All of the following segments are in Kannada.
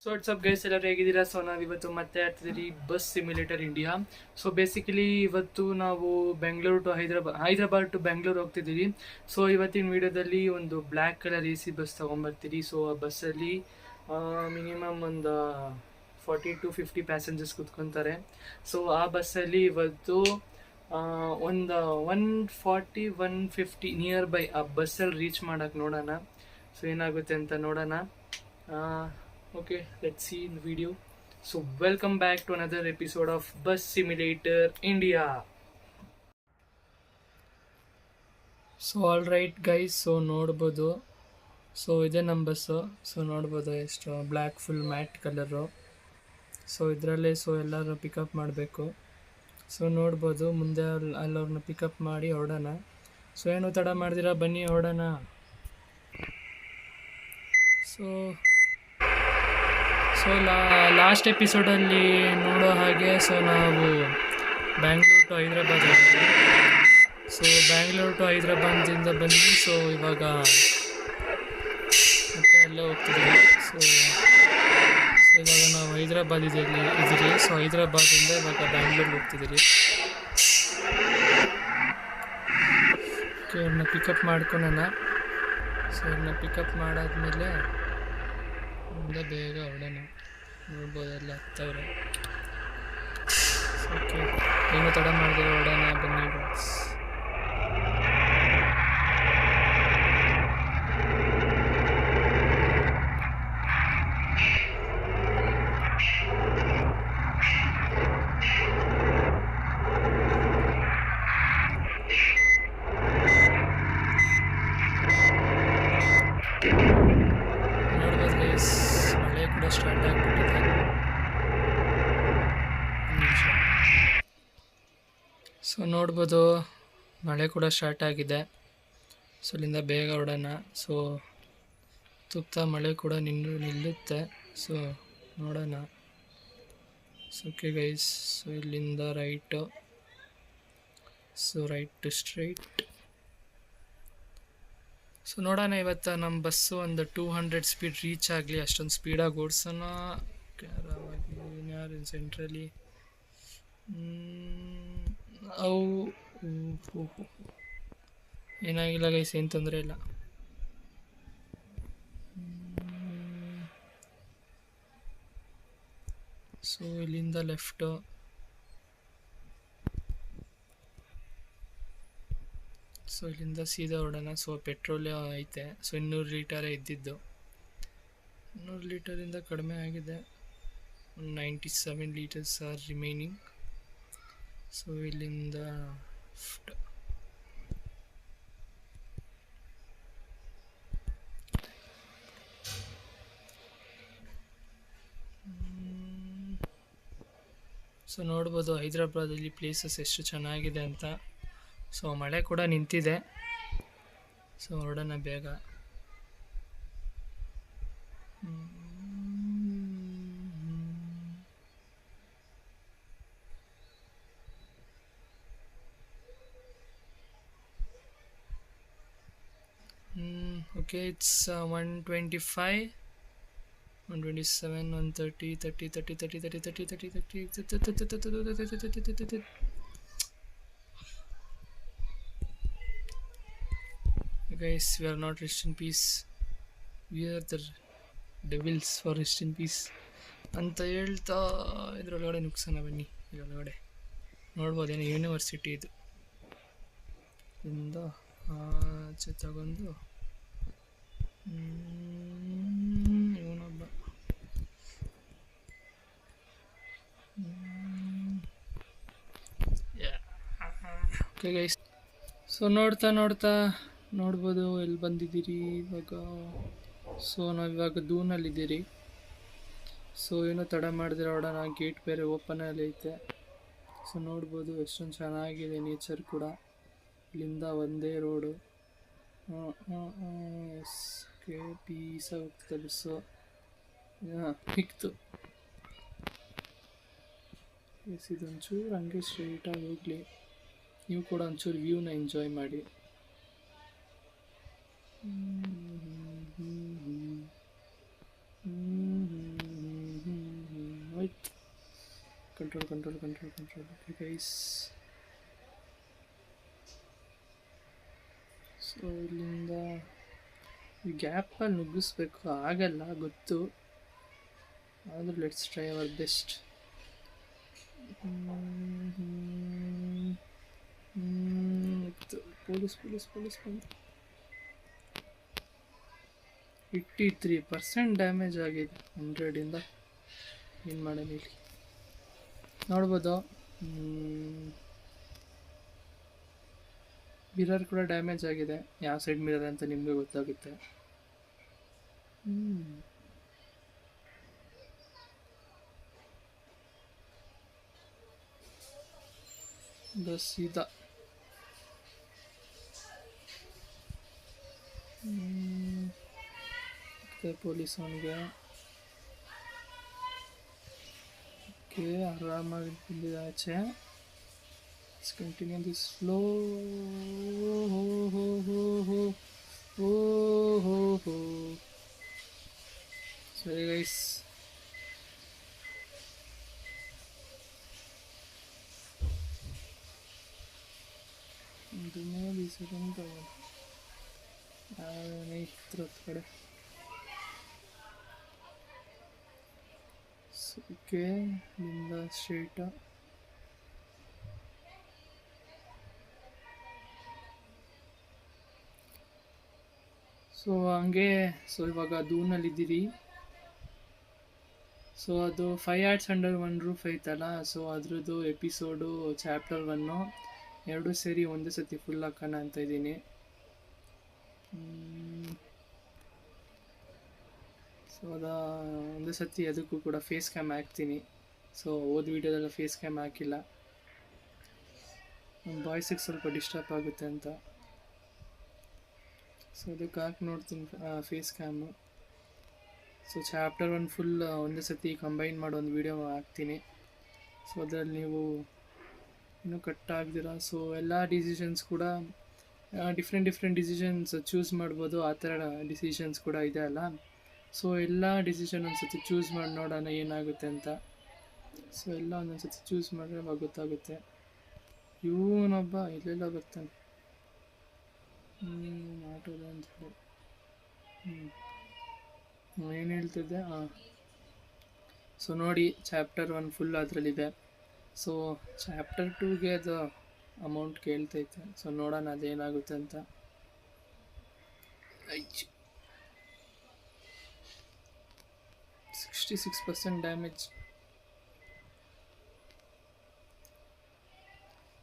ಸೊ ವಾಟ್ಸಪ್ ಗೈಸ್, ಎಲ್ಲರೂ ಹೇಗಿದ್ದೀರಾ? ಸೊ ನಾವು ಇವತ್ತು ಮತ್ತೆ ಆಡ್ತಿದ್ದೀರಿ bus simulator India. So basically ಇವತ್ತು ನಾವು ಬೆಂಗಳೂರು ಟು ಹೈದರಾಬಾದ್ ಟು ಬೆಂಗಳೂರು ಹೋಗ್ತಿದ್ದೀವಿ. ಸೊ ಇವತ್ತಿನ ವಿಡಿಯೋದಲ್ಲಿ ಒಂದು ಬ್ಲ್ಯಾಕ್ ಕಲರ್ AC ಬಸ್ ತೊಗೊಂಬರ್ತೀರಿ. ಸೊ ಆ ಬಸ್ಸಲ್ಲಿ ಮಿನಿಮಮ್ ಒಂದು 40 to 50 ಪ್ಯಾಸೆಂಜರ್ಸ್ ಕೂತ್ಕೊತಾರೆ. ಸೊ ಆ ಬಸ್ಸಲ್ಲಿ ಇವತ್ತು ಒಂದು 140-150 ನಿಯರ್ ಬೈ ಆ ಬಸ್ಸಲ್ಲಿ ರೀಚ್ ಮಾಡೋಕ್ಕೆ ನೋಡೋಣ. ಸೊ ಏನಾಗುತ್ತೆ ಅಂತ ನೋಡೋಣ. Okay, let's see in the video. So welcome back to another episode of Bus Simulator India. So alright guys, so ನೋಡ್ಬೋದು. ಸೊ ಇದೆ ನಮ್ಮ ಬಸ್ಸು. ಸೊ ನೋಡ್ಬೋದು ಎಷ್ಟು black full mat colour. So ಇದರಲ್ಲೇ ಎಲ್ಲರೂ ಪಿಕಪ್ ಮಾಡಬೇಕು. ಸೊ ನೋಡ್ಬೋದು ಮುಂದೆ ಅಲ್ಲವ್ರನ್ನ ಪಿಕಪ್ ಮಾಡಿ ಹೊರಡೋಣ. ಸೊ ಏನು ತಡ ಮಾಡ್ದಿರಾ, ಬನ್ನಿ ಹೊರಡೋಣ. ಸೊ ಲಾಸ್ಟ್ ಎಪಿಸೋಡಲ್ಲಿ ನೋಡೋ ಹಾಗೆ ನಾವು ಬ್ಯಾಂಗ್ಳೂರು ಟು ಹೈದ್ರಾಬಾದ್ ಹೋಗ್ತೀವಿ. ಸೊ ಬ್ಯಾಂಗ್ಳೂರು ಟು ಹೈದ್ರಾಬಾದಿಂದ ಬಂದು ಇವಾಗ ಮತ್ತೆ ಅಲ್ಲೇ ಹೋಗ್ತಿದ್ದೀವಿ. ಸೊ ಇವಾಗ ನಾವು ಹೈದ್ರಾಬಾದ್ ಇದ್ದೀರಿ. ಸೊ ಹೈದ್ರಾಬಾದಿಂದ ಇವಾಗ ಬ್ಯಾಂಗ್ಳೂರಿಗೆ ಹೋಗ್ತಿದ್ದೀರಿ. ಇವ್ರನ್ನ ಪಿಕಪ್ ಮಾಡ್ಕೊಳೋಣ. ಸೊ ಇವ್ರನ್ನ ಪಿಕಪ್ ಮಾಡಾದ್ಮೇಲೆ ಮುಂದೆ ಬೇಗ ಹೊರಡೋಣ. ನೋಡ್ಬೋದೆಲ್ಲ ಹತ್ತವ್ರೆ. ಓಕೆ, ಏನು ತಡ ಮಾಡಿದ್ರೆ ಹೊರಡೋಣ, ಬನ್ನಿ ಬಾಸ್. ಮಳೆ ಕೂಡ ಸ್ಟಾರ್ಟ್ ಆಗಿಬಿಟ್ಟಿದೆ. ಸೊ ನೋಡ್ಬೋದು ಮಳೆ ಕೂಡ ಸ್ಟಾರ್ಟ್ ಆಗಿದೆ. ಸೊ ಇಲ್ಲಿಂದ ಬೇಗ ಹೊರಡೋಣ. ಸೊ ತುಪ್ತಾ ಮಳೆ ಕೂಡ ನಿಲ್ಲುತ್ತೆ. ಸೊ ನೋಡೋಣ. ಸೊ ಓಕೆ ಗೈಸ್, ಸೊ ಇಲ್ಲಿಂದ right. So right to straight. So ನೋಡೋಣ, ಇವತ್ತು ನಮ್ಮ ಬಸ್ಸು ಒಂದು 200 ಸ್ಪೀಡ್ ರೀಚ್ ಆಗಲಿ. ಅಷ್ಟೊಂದು ಸ್ಪೀಡಾಗಿ ಓಡಿಸೋಣ. ಯಾರು ಸೆಂಟ್ರಲ್ಲಿ ಅವು ಏನಾಗಿಲ್ಲ ಗೈಸ್, ಏನು ತೊಂದರೆ ಇಲ್ಲ. ಸೊ ಇಲ್ಲಿಂದ ಲೆಫ್ಟು. ಸೊ ಇಲ್ಲಿಂದ ಸೀದಾ ಹೊರಡೋಣ. ಸೊ ಪೆಟ್ರೋಲ್ ಐತೆ. ಸೊ 200 ಲೀಟರೇ ಇದ್ದಿದ್ದು. 200 ಲೀಟರಿಂದ ಕಡಿಮೆ ಆಗಿದೆ. 97 ಲೀಟರ್ಸ್ ಆರ್ ರಿಮೈನಿಂಗ್. ಸೊ ಇಲ್ಲಿಂದ ಸೊ ನೋಡ್ಬೋದು ಹೈದ್ರಾಬಾದಲ್ಲಿ ಪ್ಲೇಸಸ್ ಎಷ್ಟು ಚೆನ್ನಾಗಿದೆ ಅಂತ. ಸೊ ಮಳೆ ಕೂಡ ನಿಂತಿದೆ. ಸೊ ಹೊರಡೋಣ ಬೇಗ. Okay, it's 125, 127, 130, 30, 30, 30, 30, 30, 30, 30. Guys, we are not rest in peace. We are the devils for rest in peace ಅಂತ ಹೇಳ್ತಾ ಇದರೊಳಗಡೆ ನುಗ್ಸೋಣ ಬನ್ನಿ. ಇದರೊಳಗಡೆ ನೋಡ್ಬೋದೇನೋ ಯೂನಿವರ್ಸಿಟಿ ಇದು. ಇಂದ ಆಚೆ ತಗೊಂಡು ಇವನೊಬ್ಬ. ಓಕೆ ಗೈಸ್, ಸೊ ನೋಡ್ತಾ ನೋಡ್ಬೋದು ಎಲ್ಲಿ ಬಂದಿದ್ದೀರಿ ಇವಾಗ. ಸೊ ನಾವಿವಾಗ ದೂನಲ್ಲಿದ್ದೀರಿ. ಸೊ ಏನೋ ತಡ ಮಾಡಿದ್ರೆ ಹೊರಡೋಣ. ಗೇಟ್ ಬೇರೆ ಓಪನಲ್ಲಿ ಐತೆ. ಸೊ ನೋಡ್ಬೋದು ಎಷ್ಟೊಂದು ಚೆನ್ನಾಗಿದೆ ನೇಚರ್ ಕೂಡ. ಇಲ್ಲಿಂದ ಒಂದೇ ರೋಡು. ಎಸ್ ಓಕೆ, ಪೀಸಾಗಿ ಹೋಗ್ತದೆ ಬಸ್ಸು. ಹಿಕ್ತು. ಎಸ್, ಇದೊಂಚೂರು ಹಂಗೆ ಸ್ಟ್ರೈಟಾಗಿ ಹೋಗಲಿ. ನೀವು ಕೂಡ ಒಂಚೂರು ವ್ಯೂನ ಎಂಜಾಯ್ ಮಾಡಿ. ಆಯ್ತು. Control okay guys. ಸೊ ಇಲ್ಲಿಂದ ಈ ಗ್ಯಾಪಲ್ಲಿ ನುಗ್ಗಿಸ್ಬೇಕು, ಆಗಲ್ಲ ಗೊತ್ತು, ಆದರೂ let's try our best. Police 83% damage ಆಗಿದೆ 100ಇಂದ. ಏನು ಮಾಡೋಣ ಇಲ್ಲಿ ನೋಡ್ಬೋದು. ಮಿರರ್ ಕೂಡ ಡ್ಯಾಮೇಜ್ ಆಗಿದೆ. ಯಾವ ಸೈಡ್ ಮಿರರ್ ಅಂತ ನಿಮಗೆ ಗೊತ್ತಾಗುತ್ತೆ. ಬಸ್ ಸೀದಾ ಪೊಲೀಸ್ ಅವನಿಗೆ ಓಕೆ ಆರಾಮಾಗಿ ಬಂದಿದೆ ಆಚೆ. Continue this flow. ಸರಿ ಗೈಸ್, ಕಡೆ ಓಕೆ ನಿಂದ ಸ್ಟ್ರೈಟ. ಸೊ ಹಂಗೆ ಇವಾಗ ದೂನಲ್ಲಿದ್ದೀರಿ. ಸೊ ಅದು 5 Arts Under One Roof ಐತಲ್ಲ, ಸೊ ಅದ್ರದ್ದು ಎಪಿಸೋಡು ಚಾಪ್ಟರ್ 1 ಎರಡೂ ಸೇರಿ ಒಂದೇ ಸತಿ ಫುಲ್ ಹಾಕೋಣ ಅಂತ ಇದ್ದೀನಿ. ಸೊ ಒಂದೇ ಸತಿ ಅದಕ್ಕೂ ಕೂಡ ಫೇಸ್ ಕ್ಯಾಮ್ ಹಾಕ್ತೀನಿ. ಸೊ ಓದ್ ವಿಡಿಯೋದೆಲ್ಲ ಫೇಸ್ ಕ್ಯಾಮ್ ಹಾಕಿಲ್ಲ, ನಮ್ಮ ಬಾಯ್ಸಿಗೆ ಸ್ವಲ್ಪ ಡಿಸ್ಟರ್ಬ್ ಆಗುತ್ತೆ ಅಂತ. ಸೊ ಅದಕ್ಕೆ ಹಾಕಿ ನೋಡ್ತೀನಿ face cam. So chapter 1 full ಒಂದೇ ಸತಿ ಕಂಬೈನ್ ಮಾಡೋ ಒಂದು ವಿಡಿಯೋ ಹಾಕ್ತೀನಿ. ಸೊ ಅದರಲ್ಲಿ ನೀವು ಇನ್ನೂ ಕಟ್ ಆಗ್ದಿರ ಸೊ ಎಲ್ಲ ಡಿಸಿಷನ್ಸ್ ಕೂಡ ಡಿಫ್ರೆಂಟ್ ಡಿಸಿಷನ್ಸ್ ಚೂಸ್ ಮಾಡ್ಬೋದು. ಆ ಥರ ಡಿಸಿಷನ್ಸ್ ಕೂಡ ಇದೆ ಅಲ್ಲ. ಸೊ ಎಲ್ಲ ಡಿಸಿಷನ್ ಒಂದ್ಸತಿ ಚೂಸ್ ಮಾಡಿ ನೋಡೋಣ ಏನಾಗುತ್ತೆ ಅಂತ. ಸೊ ಎಲ್ಲ ಒಂದೊಂದು ಸತಿ ಚೂಸ್ ಮಾಡಿದ್ರೆ ಅವಾಗ ಗೊತ್ತಾಗುತ್ತೆ. ಇವನೊಬ್ಬ ಇಲ್ಲೆಲ್ಲ ಬರ್ತಾನೆ ಆಟೋದ ಅಂತ ಹೇಳಿ. ಏನು ಹೇಳ್ತಿದ್ದೆ? ಸೊ ನೋಡಿ, ಚಾಪ್ಟರ್ 1 ಫುಲ್ ಅದರಲ್ಲಿದೆ. ಸೊ ಚಾಪ್ಟರ್ 2ಗೆ ಅದು ಅಮೌಂಟ್ ಕೇಳ್ತೈತೆ. ಸೊ ನೋಡೋಣ ಅದೇನಾಗುತ್ತೆ ಅಂತ. 66% ಡ್ಯಾಮೇಜ್.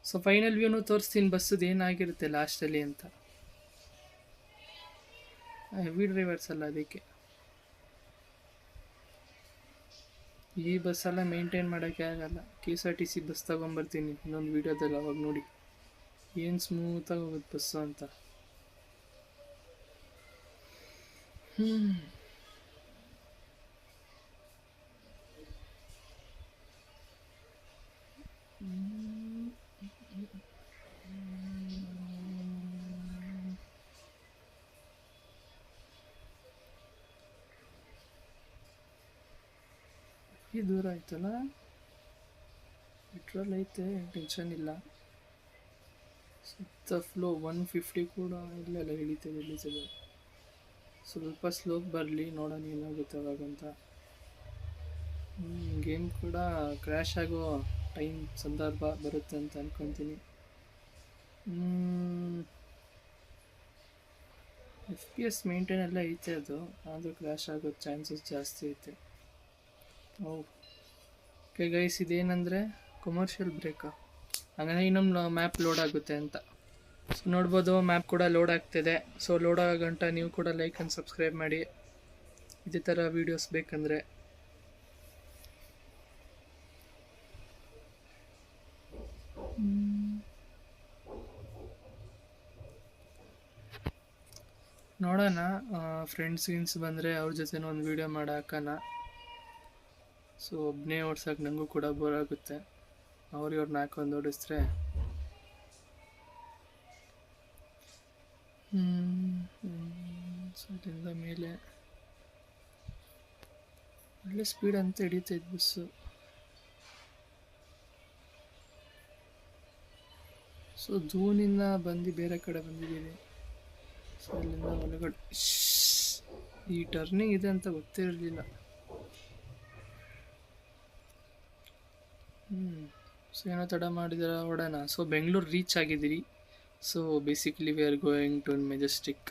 ಸೊ ಫೈನಲ್ ವ್ಯೂನು ತೋರಿಸ್ತೀನಿ ಬಸ್ಸದು ಏನಾಗಿರುತ್ತೆ ಲಾಸ್ಟಲ್ಲಿ ಅಂತ. ಹೆವಿ ಡ್ರೈವರ್ಸ್ ಅಲ್ಲ, ಅದಕ್ಕೆ ಈ ಬಸ್ಸೆಲ್ಲ ಮೇಂಟೈನ್ ಮಾಡೋಕ್ಕೆ ಆಗಲ್ಲ. KSRTC ಬಸ್ ತೊಗೊಂಬರ್ತೀನಿ ಇನ್ನೊಂದು ವೀಡಿಯೋದಲ್ಲಿ, ಅವಾಗ ನೋಡಿ ಏನು ಸ್ಮೂತಾಗಿ ಹೋಗುತ್ತೆ ಬಸ್ಸು ಅಂತ. ಈ ದೂರ ಆಯ್ತಲ್ಲ, ಪೆಟ್ರೋಲ್ ಐತೆ, ಟೆನ್ಷನ್ ಇಲ್ಲ. ಸುತ್ತ ಫ್ಲೋ 150 ಕೂಡ ಇಲ್ಲೆಲ್ಲ ಇಳಿತದೆ. ಸ್ವಲ್ಪ ಸ್ಲೋಪ್ ಬರಲಿ, ನೋಡೋಣ ಏನಾಗುತ್ತೆ ಅವಾಗಂತ. ಗೇಮ್ ಕೂಡ ಕ್ರ್ಯಾಶ್ ಆಗೋ ಸಂದರ್ಭ ಬರುತ್ತೆ ಅಂತ ಅನ್ಕೊತೀನಿ. FPS ಮೇಂಟೈನ್ ಎಲ್ಲ ಐತೆ, ಅದು ಆದರೂ ಕ್ರ್ಯಾಶ್ ಆಗೋ ಚಾನ್ಸಸ್ ಜಾಸ್ತಿ ಐತೆ. ಓಕೆ ಗೈಸ್, ಇದೇನಂದರೆ ಕಮರ್ಷಿಯಲ್ ಬ್ರೇಕಾ, ಹಾಗಾಗಿ ಇನ್ನೊಂದು ಮ್ಯಾಪ್ ಲೋಡ್ ಆಗುತ್ತೆ ಅಂತ. ಸೊ ನೋಡ್ಬೋದು, ಮ್ಯಾಪ್ ಕೂಡ ಲೋಡ್ ಆಗ್ತಿದೆ. ಸೊ ಲೋಡ್ ಆಗೋ ಗಂಟ ನೀವು ಕೂಡ ಲೈಕ್ ಆ್ಯಂಡ್ ಸಬ್ಸ್ಕ್ರೈಬ್ ಮಾಡಿ ಇದೇ ಥರ ವೀಡಿಯೋಸ್ ಬೇಕಂದರೆ. ನೋಡೋಣ, ಫ್ರೆಂಡ್ಸ್ ಬಂದರೆ ಅವ್ರ ಜೊತೆ ಒಂದು ವೀಡಿಯೋ ಮಾಡಿ ಹಾಕೋಣ. ಸೊ ಒಬ್ಬನೇ ಓಡ್ಸೋಕೆ ನನಗೂ ಕೂಡ ಬೋರ್ ಆಗುತ್ತೆ. ಅವ್ರನ್ನ ಹಾಕೊಂಡು ಓಡಿಸಿದ್ರೆ ಸೊ ಇಲ್ಲಿಂದ ಮೇಲೆ ಒಳ್ಳೆ ಸ್ಪೀಡ್ ಅಂತ ಹಿಡಿತೈತೆ ಬಸ್ಸು. ಸೊ ಝೂನಿಂದ ಬಂದು ಬೇರೆ ಕಡೆ ಬಂದಿದ್ದೀವಿ. ಸೊ ಅಲ್ಲಿಂದ ಒಳಗಡೆ ಈ ಟರ್ನಿಂಗ್ ಇದೆ ಅಂತ ಗೊತ್ತೇ ಇರಲಿಲ್ಲ. ಸೊ ಏನೋ ತಡ ಮಾಡಿದ್ರೆ ಹೊಡೋಣ. ಸೊ ಬೆಂಗಳೂರು ರೀಚ್ ಆಗಿದ್ದೀರಿ. So basically we are going to Majestic.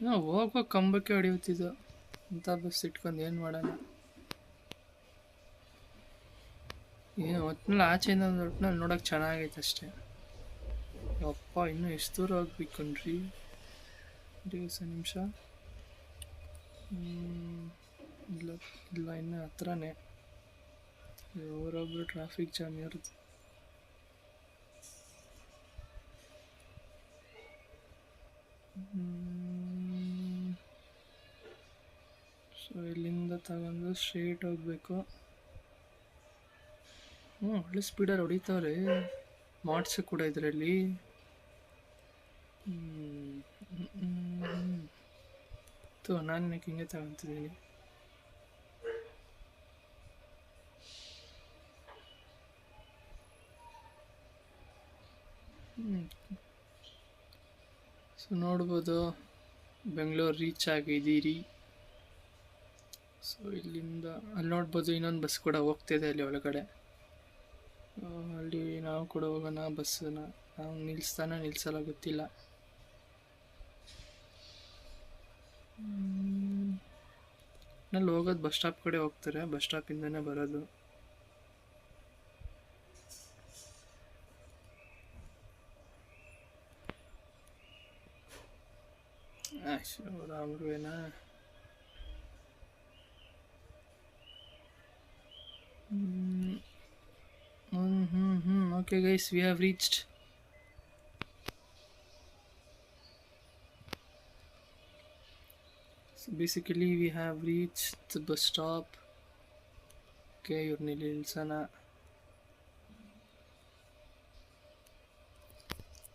ನಾವು ಹೋಗುವ ಕಂಬಕ್ಕೆ ಹೊಡೆಯುತ್ತಿದ್ದು ಇಂಥ ಬಸ್ ಇಟ್ಕೊಂಡು ಏನು ಮಾಡೋಣ. ಏನು ಒಟ್ಟಿನಲ್ಲಿ ಆಚೆಯಿಂದ ಒಂದು ಒಟ್ಟಿನಲ್ಲಿ ನೋಡೋಕೆ ಚೆನ್ನಾಗೈತೆ ಅಷ್ಟೇ. ಅಪ್ಪ ಇನ್ನೂ ಎಷ್ಟು ದೂರ ಹೋಗ್ಬೇಕನ್ರಿ. ನಿಮಿಷ ಇಲ್ಲ ಇಲ್ಲ ಇನ್ನೂ ಹತ್ರನೇ. ಅವರೊಬ್ಬರು ಟ್ರಾಫಿಕ್ ಜಾಮ್ ಇರುತ್ತೆ. ಸೊ ಇಲ್ಲಿಂದ ತಗೊಂಡು ಸ್ಟ್ರೇಟ್ ಹೋಗ್ಬೇಕು. ಒಳ್ಳೆ ಸ್ಪೀಡಲ್ಲಿ ಹೊಡಿತಾವ್ರೆ. ಮಾಡ್ಸು ಕೂಡ ಇದರಲ್ಲಿ. ನಾನು ಹಿಂಗೆ ತಗೊಂತಿದ್ದೀನಿ. ಸೊ ನೋಡ್ಬೋದು ಬೆಂಗಳೂರು ರೀಚ್ ಆಗಿದ್ದೀರಿ. ಸೊ ಇಲ್ಲಿಂದ ಅಲ್ಲಿ ನೋಡ್ಬೋದು ಇನ್ನೊಂದು ಬಸ್ ಕೂಡ ಹೋಗ್ತಿದೆ ಅಲ್ಲಿ ಒಳಗಡೆ. ಅಲ್ಲಿ ನಾವು ಕೂಡ ಹೋಗೋಣ ಬಸ್ಸನ್ನ. ನಾವು ನಿಲ್ಲಿಸಲ್ಲ ಗೊತ್ತಿಲ್ಲ. ನಲ್ಲಿ ಹೋಗೋದು ಬಸ್ ಸ್ಟಾಪ್ ಕಡೆ ಹೋಗ್ತಾರೆ. ಬಸ್ ಸ್ಟಾಪಿಂದನೇ ಬರೋದು. ರಾಮ್ರುವೇನಾ? Okay guys, we have reached. So basically we have reached the bus stop. Okay, ಇವ್ರನ್ನ ನಿಲ್ಸೋಣ.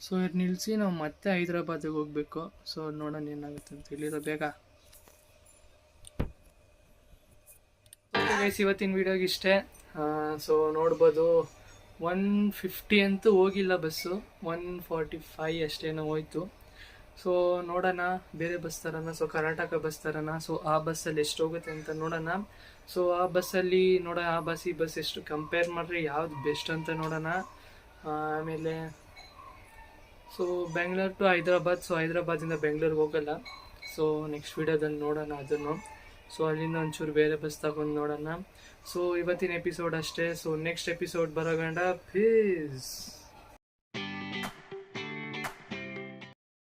ಸೊ ಇವ್ರು ನಿಲ್ಲಿಸಿ ನಾವು ಮತ್ತೆ ಹೈದ್ರಾಬಾದಿಗೆ ಹೋಗ್ಬೇಕು. ಸೊ ನೋಡೋಣ ಏನಾಗುತ್ತೆ ಅಂತ ಹೇಳಿರೋ ಬೇಗ. ಗೈಸ್ ಇವತ್ತಿನ ವಿಡಿಯೋಗೆ ಇಷ್ಟೇ. ಸೊ ನೋಡ್ಬೋದು 150 ಅಂತೂ ಹೋಗಿಲ್ಲ ಬಸ್ಸು, 145 ಅಷ್ಟೇನೋ ಹೋಯ್ತು. ಸೊ ನೋಡೋಣ ಬೇರೆ ಬಸ್ ಥರನ, ಸೊ ಕರ್ನಾಟಕ ಬಸ್ ಥರನ. ಸೊ ಆ ಬಸ್ಸಲ್ಲಿ ಎಷ್ಟು ಹೋಗುತ್ತೆ ಅಂತ ನೋಡೋಣ. ಸೊ ಆ ಬಸ್ಸಲ್ಲಿ ಆ ಬಸ್ ಈ ಬಸ್ ಎಷ್ಟು ಕಂಪೇರ್ ಮಾಡಿದ್ರೆ ಯಾವ್ದು ಬೆಸ್ಟ್ ಅಂತ ನೋಡೋಣ. ಆಮೇಲೆ so Bengaluru to Hyderabad. So ಹೈದ್ರಾಬಾದಿಂದ ಬೆಂಗಳೂರಿಗೆ ಹೋಗಲ್ಲ. ಸೊ ನೆಕ್ಸ್ಟ್ ವಿಡಿಯೋದಲ್ಲಿ ನೋಡೋಣ ಅದನ್ನು. ಸೊ ಅಲ್ಲಿಂದ ಒಂಚೂರು ಬೇರೆ ಬಸ್ ತಗೊಂಡು ನೋಡೋಣ. ಸೊ ಇವತ್ತಿನ ಎಪಿಸೋಡ್ ಅಷ್ಟೇ. ಸೊ ನೆಕ್ಸ್ಟ್ ಎಪಿಸೋಡ್ ಬರೋಗಂಡ ಪೀಸ್.